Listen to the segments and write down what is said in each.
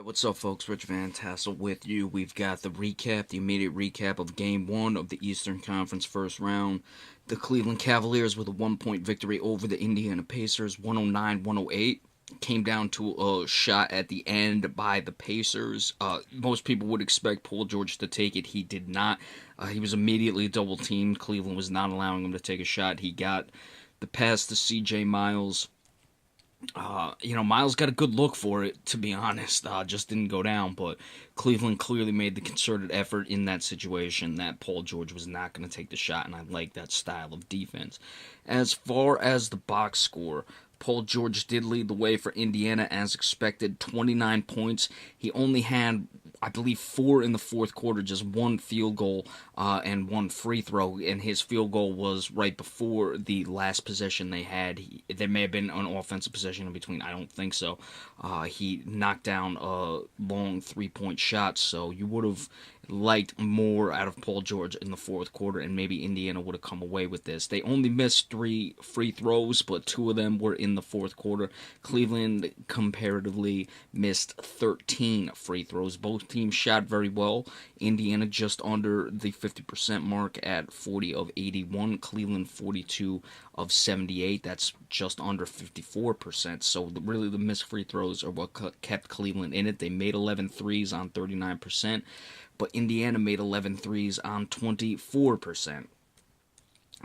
What's up, folks? Rich Van Tassel with you. We've got the immediate recap of Game 1 of the Eastern Conference first round. The Cleveland Cavaliers with a 1 point victory over the Indiana Pacers, 109-108. Came down to a shot at the end by the Pacers. Most people would expect Paul George to take it. He did not. He was immediately double teamed. Cleveland was not allowing him to take a shot. He got the pass to CJ Miles. Miles got a good look for it, to be honest. Just didn't go down, but Cleveland clearly made the concerted effort in that situation that Paul George was not going to take the shot, and I like that style of defense. As far as the box score, Paul George did lead the way for Indiana as expected, 29 points. He only had, I believe, 4 in the fourth quarter, just one field goal and one free throw, and his field goal was right before the last possession they had. There may have been an offensive possession in between, I don't think so. He knocked down a long three-point shot, so you would have liked more out of Paul George in the fourth quarter, and maybe Indiana would have come away with this. They only missed 3 free throws, but 2 of them were in the fourth quarter. Cleveland comparatively missed 13 free throws. Both teams shot very well. Indiana just under the 50% mark at 40 of 81. Cleveland 42 of 78. That's just under 54%. So really the missed free throws are what kept Cleveland in it. They made 11 threes on 39%. But Indiana made 11 threes on 24%.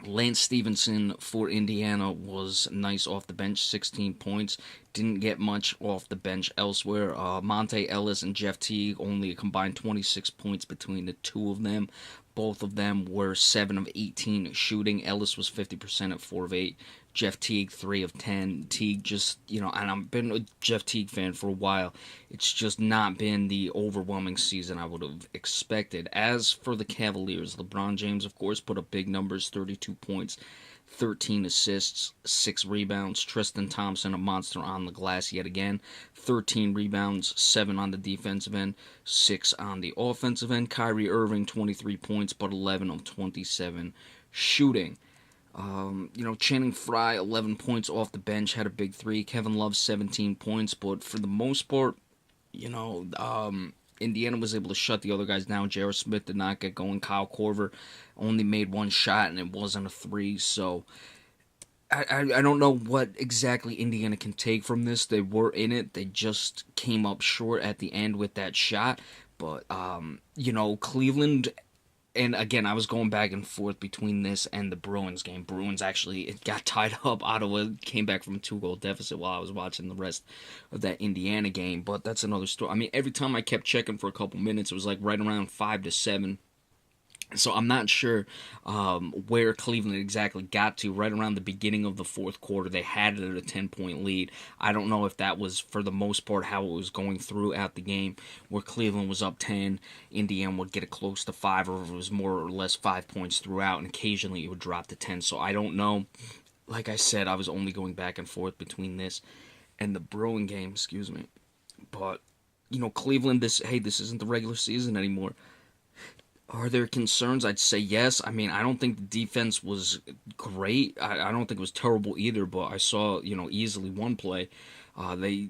Lance Stevenson for Indiana was nice off the bench, 16 points. Didn't get much off the bench elsewhere. Monte Ellis and Jeff Teague only a combined 26 points between the two of them. Both of them were 7 of 18 shooting. Ellis was 50% at 4 of 8. Jeff Teague, 3 of 10. Teague just, and I've been a Jeff Teague fan for a while. It's just not been the overwhelming season I would have expected. As for the Cavaliers, LeBron James, of course, put up big numbers, 32 points, 13 assists, 6 rebounds. Tristan Thompson, a monster on the glass yet again. 13 rebounds, 7 on the defensive end, 6 on the offensive end. Kyrie Irving, 23 points, but 11 of 27 shooting. Channing Frye, 11 points off the bench, had a big 3. Kevin Love, 17 points, but for the most part, Indiana was able to shut the other guys down. J.R. Smith did not get going. Kyle Korver only made 1 shot, and it wasn't a 3, so I don't know what exactly Indiana can take from this. They were in it. They just came up short at the end with that shot. But, Cleveland, and again, I was going back and forth between this and the Bruins game. Bruins actually, it got tied up. Ottawa came back from a 2-goal deficit while I was watching the rest of that Indiana game. But that's another story. I mean, every time I kept checking for a couple minutes, it was like right around 5-7. So I'm not sure where Cleveland exactly got to. Right around the beginning of the fourth quarter, they had it at a 10-point lead. I don't know if that was, for the most part, how it was going throughout the game, where Cleveland was up 10, Indiana would get it close to 5, or if it was more or less 5 points throughout, and occasionally it would drop to 10. So I don't know. Like I said, I was only going back and forth between this and the Bruin game, excuse me. But, Cleveland, this isn't the regular season anymore. Are there concerns? I'd say yes. I mean, I don't think the defense was great. I don't think it was terrible either, but I saw, easily one play. They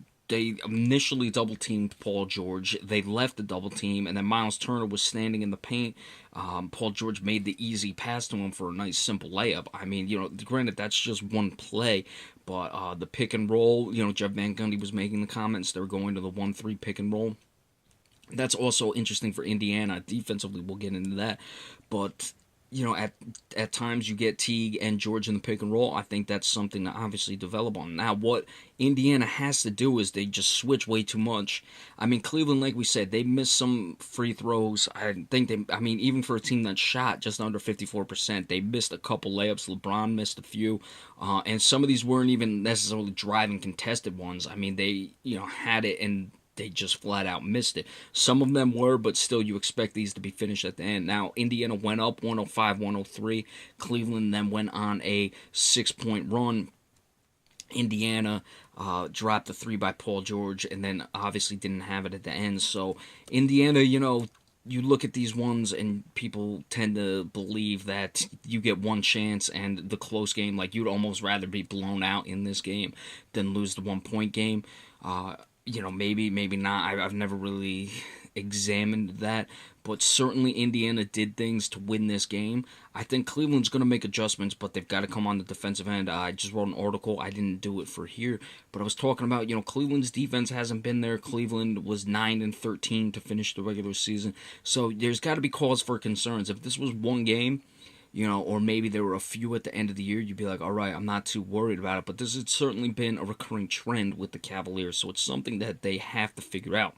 initially double teamed Paul George. They left the double team, and then Miles Turner was standing in the paint. Paul George made the easy pass to him for a nice simple layup. I mean, granted that's just one play, but the pick and roll, Jeff Van Gundy was making the comments. They're going to the 1-3 pick and roll. That's also interesting for Indiana. Defensively, we'll get into that. But, at times you get Teague and George in the pick and roll. I think that's something to obviously develop on. Now, what Indiana has to do is they just switch way too much. I mean, Cleveland, like we said, they missed some free throws. Even for a team that shot just under 54%, they missed a couple layups. LeBron missed a few. And some of these weren't even necessarily driving contested ones. I mean, they, had it and they just flat out missed it. Some of them were, but still you expect these to be finished at the end. Now, Indiana went up 105-103. Cleveland then went on a 6-point run. Indiana dropped the 3 by Paul George and then obviously didn't have it at the end. So, Indiana, you look at these ones and people tend to believe that you get one chance and the close game, like you'd almost rather be blown out in this game than lose the 1-point game. maybe not. I've never really examined that, but certainly Indiana did things to win this game. I think Cleveland's going to make adjustments, but they've got to come on the defensive end. I just wrote an article. I didn't do it for here, but I was talking about Cleveland's defense hasn't been there. Cleveland was 9-13 to finish the regular season, so there's got to be cause for concerns. If this was one game, or maybe there were a few at the end of the year, you'd be like, all right, I'm not too worried about it. But this has certainly been a recurring trend with the Cavaliers, so it's something that they have to figure out.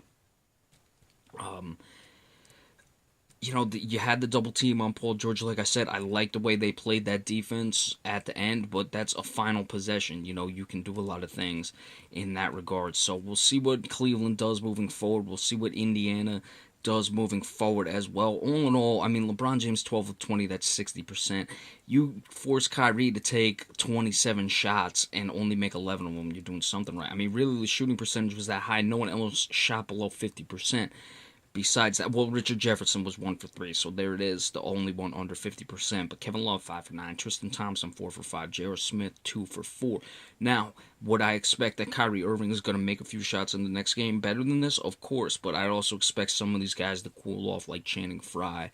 Um, you had the double team on Paul George. Like I said, I like the way they played that defense at the end, but that's a final possession. You can do a lot of things in that regard. So we'll see what Cleveland does moving forward. We'll see what Indiana does moving forward as well. All in all, I mean, LeBron James 12 of 20, that's 60%. You force Kyrie to take 27 shots and only make 11 of them, you're doing something right. I mean, really, the shooting percentage was that high. No one else shot below 50%. Besides that, well, Richard Jefferson was 1 for 3, so there it is, the only one under 50%. But Kevin Love 5 for 9, Tristan Thompson 4 for 5, J.R. Smith 2 for 4. Now, would I expect that Kyrie Irving is going to make a few shots in the next game better than this? Of course, but I'd also expect some of these guys to cool off, like Channing Frye,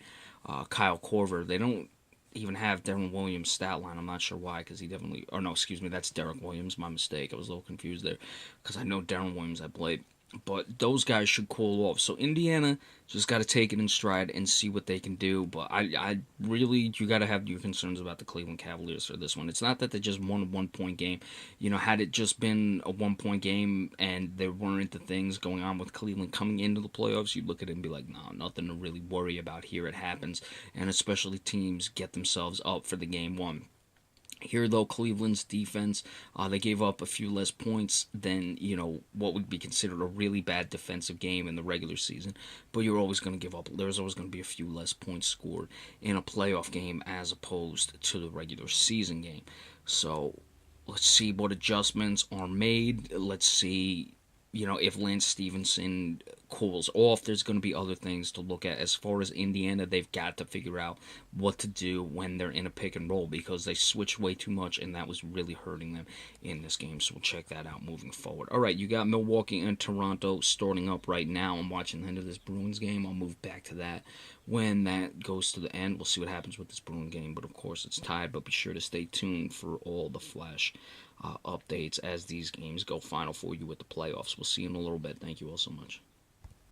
Kyle Korver. They don't even have Darren Williams' stat line. I'm not sure why, because he definitely. Or no, excuse me, that's Derek Williams. My mistake. I was a little confused there, because I know Darren Williams I played. But those guys should cool off. So Indiana just got to take it in stride and see what they can do. But I really, you got to have your concerns about the Cleveland Cavaliers for this one. It's not that they just won a 1 point game. Had it just been a 1 point game and there weren't the things going on with Cleveland coming into the playoffs, you'd look at it and be like, no, nothing to really worry about here. It happens. And especially teams get themselves up for the game one. Here, though, Cleveland's defense, they gave up a few less points than, what would be considered a really bad defensive game in the regular season. But you're always going to give up. There's always going to be a few less points scored in a playoff game as opposed to the regular season game. So let's see what adjustments are made. Let's see, if Lance Stevenson cools off, there's going to be other things to look at. As far as Indiana, they've got to figure out what to do when they're in a pick and roll, because they switch way too much, and that was really hurting them in this game. So we'll check that out moving forward. All right, you got Milwaukee and Toronto starting up right now. I'm watching the end of this Bruins game. I'll move back to that when that goes to the end. We'll see what happens with this Bruin game, but of course it's tied. But be sure to stay tuned for all the flash updates as these games go final for you with the playoffs. We'll see you in a little bit. Thank you all so much.